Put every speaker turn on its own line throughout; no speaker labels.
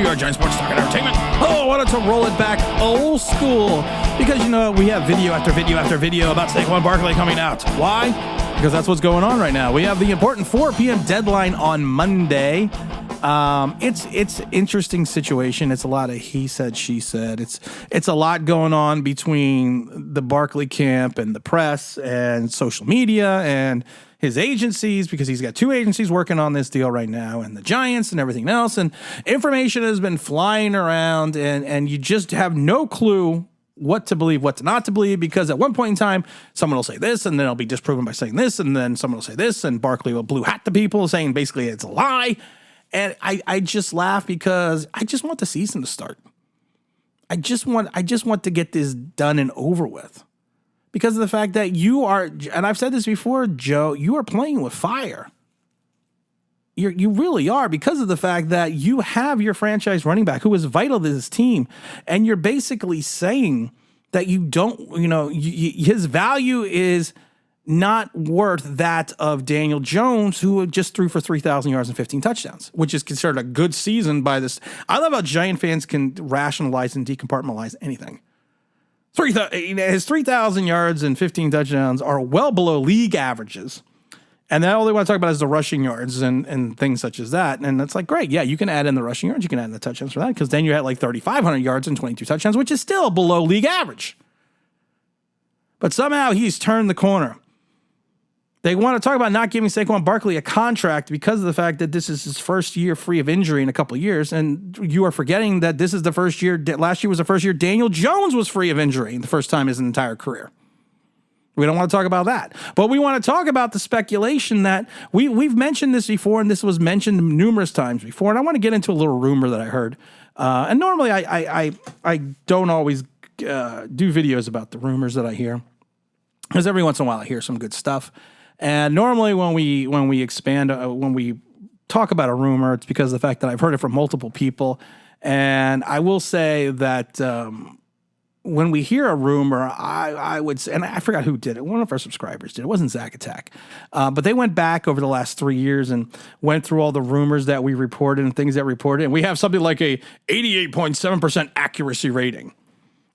are Giant Sports Talk and Entertainment. Oh, I wanted to roll it back old school because, we have video after video after video about Saquon Barkley coming out. Why? Because that's what's going on right now. We have the important 4 p.m. deadline on Monday. It's interesting situation. It's a lot of he said, she said. It's a lot going on between the Barkley camp and the press and social media and his agencies, because he's got 2 agencies working on this deal right now, and the Giants and everything else. And information has been flying around, and you just have no clue what to believe, what to not to believe, because at one point in time, someone will say this, and then it'll be disproven by saying this, and then someone will say this, and Barkley will blue hat the people saying basically it's a lie. And I just laugh because I just want the season to start. I just want to get this done and over with. Because of the fact that you are, and I've said this before, Joe, you are playing with fire. You really are, because of the fact that you have your franchise running back who is vital to this team, and you're basically saying that you don't, his value is not worth that of Daniel Jones, who just threw for 3,000 yards and 15 touchdowns, which is considered a good season by this. I love how Giant fans can rationalize and decompartmentalize anything. His 3,000 yards and 15 touchdowns are well below league averages. And then all they want to talk about is the rushing yards and things such as that. And it's like, great, yeah, you can add in the rushing yards, you can add in the touchdowns for that, because then you're at like 3,500 yards and 22 touchdowns, which is still below league average. But somehow he's turned the corner. They want to talk about not giving Saquon Barkley a contract because of the fact that this is his first year free of injury in a couple of years. And you are forgetting that this is the first year, last year was the first year Daniel Jones was free of injury, the first time in his entire career. We don't want to talk about that. But we want to talk about the speculation that we've mentioned this before, and this was mentioned numerous times before. And I want to get into a little rumor that I heard. And normally I don't always do videos about the rumors that I hear, because every once in a while I hear some good stuff. And normally when we expand, when we talk about a rumor, it's because of the fact that I've heard it from multiple people. And I will say that when we hear a rumor, I would say, and I forgot who did it. One of our subscribers did. It wasn't Zack Attack. But they went back over the last 3 years and went through all the rumors that we reported and things that reported. And we have something like a 88.7% accuracy rating.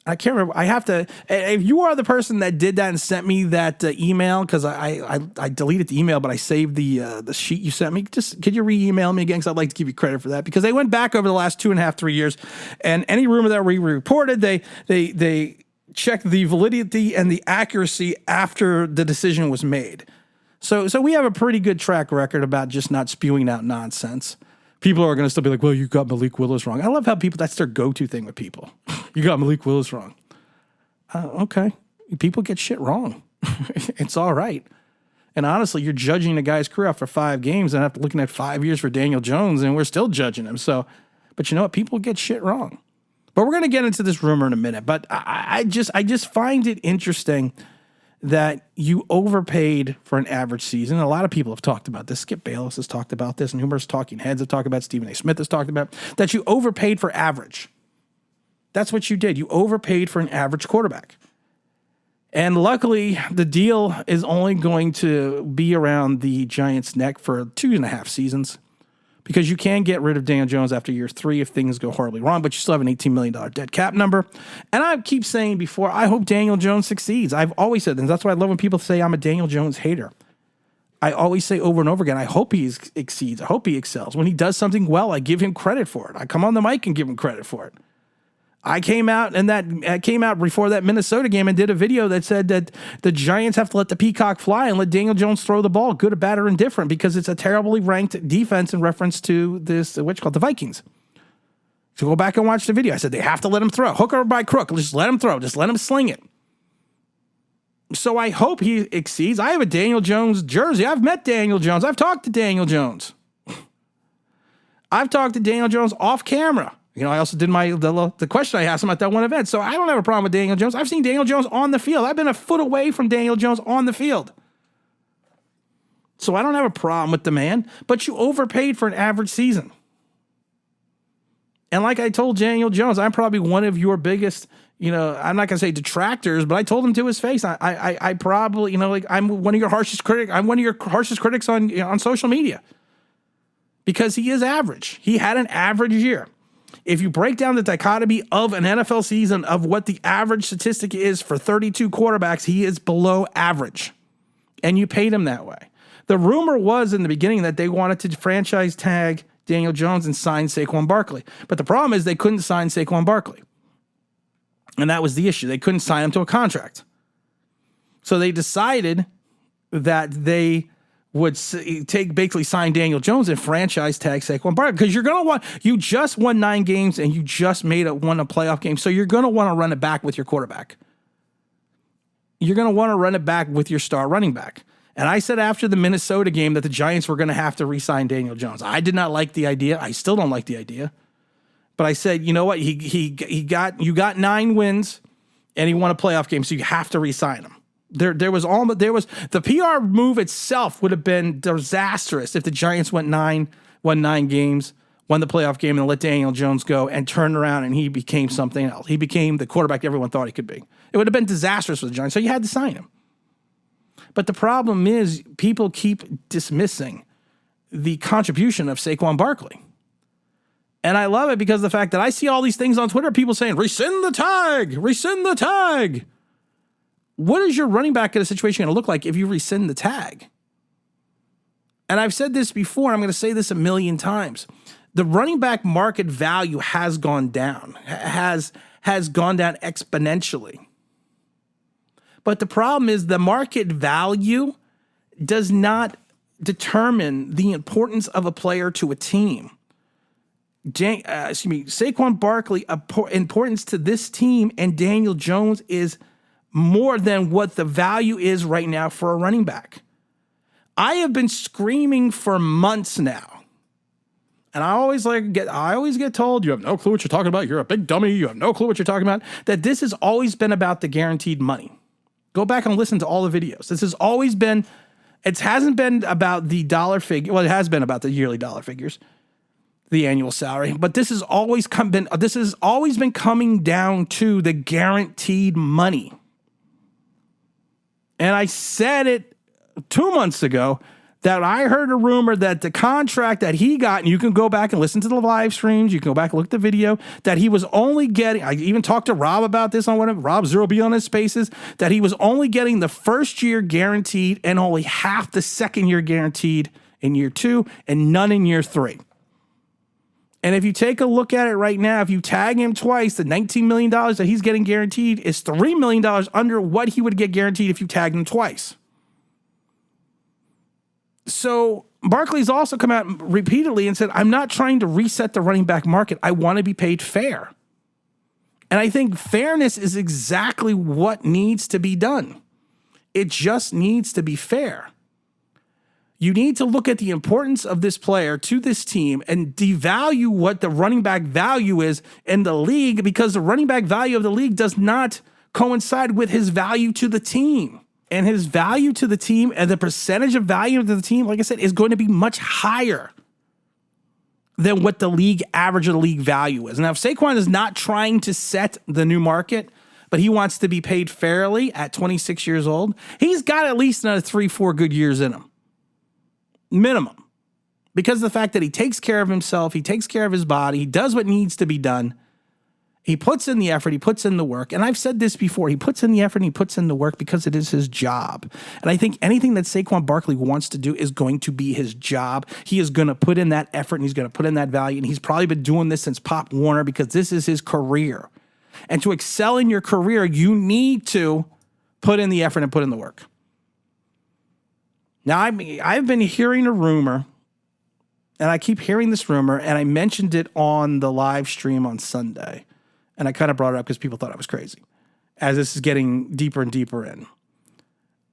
I can't remember. I have to. If you are the person that did that and sent me that email, because I deleted the email, but I saved the sheet you sent me. Just could you re-email me again? Because I'd like to give you credit for that, because they went back over the last 2.5, 3 years, and any rumor that we reported, they checked the validity and the accuracy after the decision was made. So we have a pretty good track record about just not spewing out nonsense. People are going to still be like, well, you got Malik Willis wrong. I love how that's their go-to thing with people. You got Malik Willis wrong. Okay. People get shit wrong. It's all right. And honestly, you're judging a guy's career after 5 games, and after looking at 5 years for Daniel Jones, and we're still judging him. So, but you know what? People get shit wrong. But we're going to get into this rumor in a minute. But I just find it interesting that you overpaid for an average season. A lot of people have talked about this. Skip Bayless has talked about this, and numerous talking heads have talked about it. Stephen A. Smith has talked about that you overpaid for average. That's what you did. You overpaid for an average quarterback. And luckily, the deal is only going to be around the Giants' neck for 2.5 seasons, because you can get rid of Daniel Jones after year 3 if things go horribly wrong, but you still have an $18 million dead cap number. And I keep saying before, I hope Daniel Jones succeeds. I've always said this. That's why I love when people say I'm a Daniel Jones hater. I always say over and over again, I hope he exceeds. I hope he excels. When he does something well, I give him credit for it. I come on the mic and give him credit for it. I came out before that Minnesota game and did a video that said that the Giants have to let the peacock fly and let Daniel Jones throw the ball, good or bad or indifferent, because it's a terribly ranked defense in reference to this, the Vikings. So go back and watch the video. I said they have to let him throw. Hook or by crook, just let him throw. Just let him sling it. So I hope he exceeds. I have a Daniel Jones jersey. I've met Daniel Jones. I've talked to Daniel Jones. I've talked to Daniel Jones off camera. I also did the question I asked him at that one event. So I don't have a problem with Daniel Jones. I've seen Daniel Jones on the field. I've been a foot away from Daniel Jones on the field. So I don't have a problem with the man, but you overpaid for an average season. And like I told Daniel Jones, I'm probably one of your biggest, I'm not going to say detractors, but I told him to his face. I probably, I'm one of your harshest critics. I'm one of your harshest critics on social media, because he is average. He had an average year. If you break down the dichotomy of an NFL season of what the average statistic is for 32 quarterbacks, he is below average. And you paid him that way. The rumor was in the beginning that they wanted to franchise tag Daniel Jones and sign Saquon Barkley. But the problem is they couldn't sign Saquon Barkley. And that was the issue. They couldn't sign him to a contract. So they decided that they would basically sign Daniel Jones and franchise tag Saquon Barkley, because you're going to you just won 9 games and you just won a playoff game. So you're going to want to run it back with your quarterback. You're going to want to run it back with your star running back. And I said after the Minnesota game that the Giants were going to have to re-sign Daniel Jones. I did not like the idea. I still don't like the idea. But I said, you know what? You got 9 wins and he won a playoff game, so you have to re-sign him. There was the PR move itself would have been disastrous if the Giants won 9 games, won the playoff game, and let Daniel Jones go and turned around and he became something else. He became the quarterback everyone thought he could be. It would have been disastrous for the Giants, so you had to sign him. But the problem is people keep dismissing the contribution of Saquon Barkley. And I love it because of the fact that I see all these things on Twitter, people saying, rescind the tag, rescind the tag. What is your running back in a situation going to look like if you rescind the tag? And I've said this before, I'm going to say this a million times. The running back market value has gone down, has gone down exponentially. But the problem is the market value does not determine the importance of a player to a team. Saquon Barkley, importance to this team and Daniel Jones is more than what the value is right now for a running back. I have been screaming for months now. And I always get told, you have no clue what you're talking about. You're a big dummy. You have no clue what you're talking about. That this has always been about the guaranteed money. Go back and listen to all the videos. This has always been, it hasn't been about the dollar figure. Well, it has been about the yearly dollar figures, the annual salary, but this has always been coming down to the guaranteed money. And I said it 2 months ago that I heard a rumor that the contract that he got, and you can go back and listen to the live streams, you can go back and look at the video, that he was only getting, I even talked to Rob about this on one of Rob Zero B on his spaces, that he was only getting the first year guaranteed and only half the second year guaranteed in year 2 and none in year 3. And if you take a look at it right now, if you tag him twice, the $19 million that he's getting guaranteed is $3 million under what he would get guaranteed if you tagged him twice. So Barkley's also come out repeatedly and said, I'm not trying to reset the running back market. I want to be paid fair. And I think fairness is exactly what needs to be done. It just needs to be fair. You need to look at the importance of this player to this team and devalue what the running back value is in the league, because the running back value of the league does not coincide with his value to the team. And his value to the team and the percentage of value to the team, like I said, is going to be much higher than what the league average of the league value is. Now, if Saquon is not trying to set the new market, but he wants to be paid fairly at 26 years old, he's got at least another 3-4 good years in him. Minimum. Because of the fact that he takes care of himself, he takes care of his body, he does what needs to be done. He puts in the effort, he puts in the work. And I've said this before, he puts in the effort and he puts in the work because it is his job. And I think anything that Saquon Barkley wants to do is going to be his job. He is going to put in that effort and he's going to put in that value. And he's probably been doing this since Pop Warner because this is his career. And to excel in your career, you need to put in the effort and put in the work. Now, I've been hearing a rumor, and I keep hearing this rumor, and I mentioned it on the live stream on Sunday. And I kind of brought it up because people thought I was crazy, as this is getting deeper and deeper in.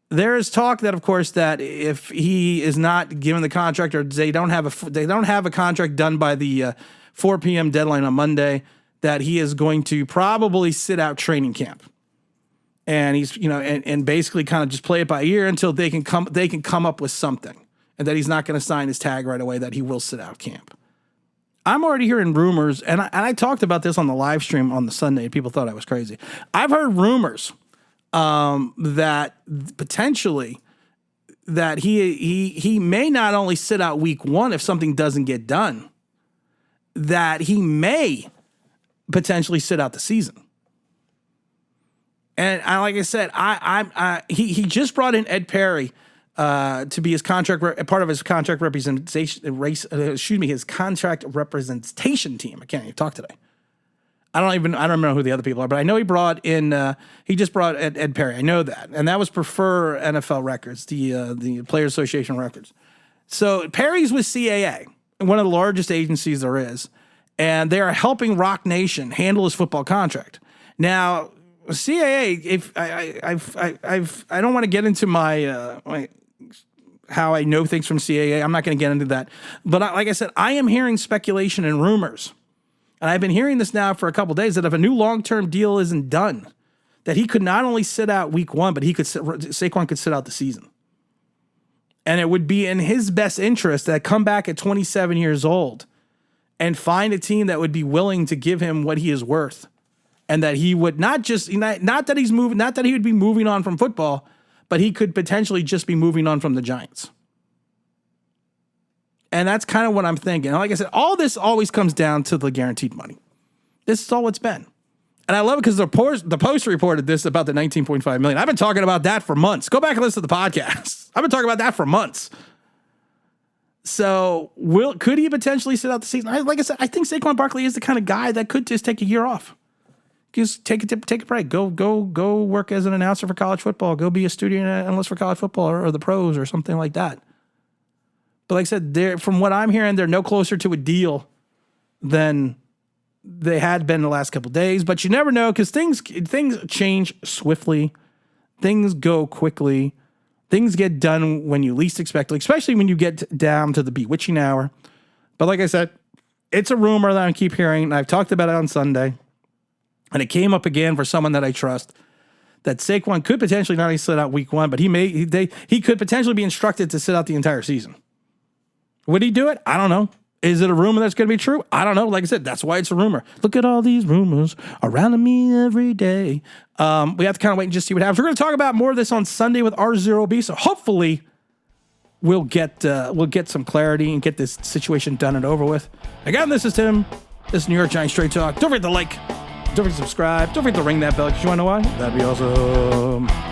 There is talk that, of course, that if he is not given the contract, or they don't have a contract done by the 4 p.m. deadline on Monday, that he is going to probably sit out training camp. And he's, and basically kind of just play it by ear until they can come up with something, and that he's not going to sign his tag right away, that he will sit out camp. I'm already hearing rumors, and I talked about this on the live stream on the Sunday, and people thought I was crazy. I've heard rumors that potentially that he may not only sit out week 1 if something doesn't get done, that he may potentially sit out the season. And like I said, he just brought in Ed Perry to be his part of his contract representation his contract representation team. I can't even talk today. I don't remember who the other people are, but I know he just brought Ed Perry. I know that. And that was Prefer NFL Records, the Players Association Records. So Perry's with CAA, one of the largest agencies there is, and they are helping Rock Nation handle his football contract. Now, CAA, I don't want to get into my how I know things from CAA. I'm not going to get into that. But like I said, I am hearing speculation and rumors. And I've been hearing this now for a couple of days that if a new long-term deal isn't done, that he could not only sit out week one, but Saquon could sit out the season. And it would be in his best interest to come back at 27 years old and find a team that would be willing to give him what he is worth. And that he would not that he would be moving on from football, but he could potentially just be moving on from the Giants. And that's kind of what I'm thinking. And like I said, all this always comes down to the guaranteed money. This is all it's been. And I love it because the Post reported this about the $19.5 million. I've been talking about that for months. Go back and listen to the podcast. I've been talking about that for months. So could he potentially sit out the season? Like I said, I think Saquon Barkley is the kind of guy that could just take a year off. Just take a break. Go work as an announcer for college football. Go be a studio analyst for college football or the pros or something like that. But like I said, from what I'm hearing, they're no closer to a deal than they had been the last couple of days. But you never know because things change swiftly. Things go quickly. Things get done when you least expect it, especially when you get down to the bewitching hour. But like I said, it's a rumor that I keep hearing, and I've talked about it on Sunday. And it came up again for someone that I trust, that Saquon could potentially not only sit out week one, but he could potentially be instructed to sit out the entire season. Would he do it? I don't know. Is it a rumor that's going to be true? I don't know. Like I said, that's why it's a rumor. Look at all these rumors around me every day. We have to kind of wait and just see what happens. We're going to talk about more of this on Sunday with R0B. So hopefully we'll get some clarity and get this situation done and over with. Again, this is Tim. This is New York Giants Straight Talk. Don't forget to like. Don't forget to subscribe. Don't forget to ring that bell because you want to know why? That'd be awesome.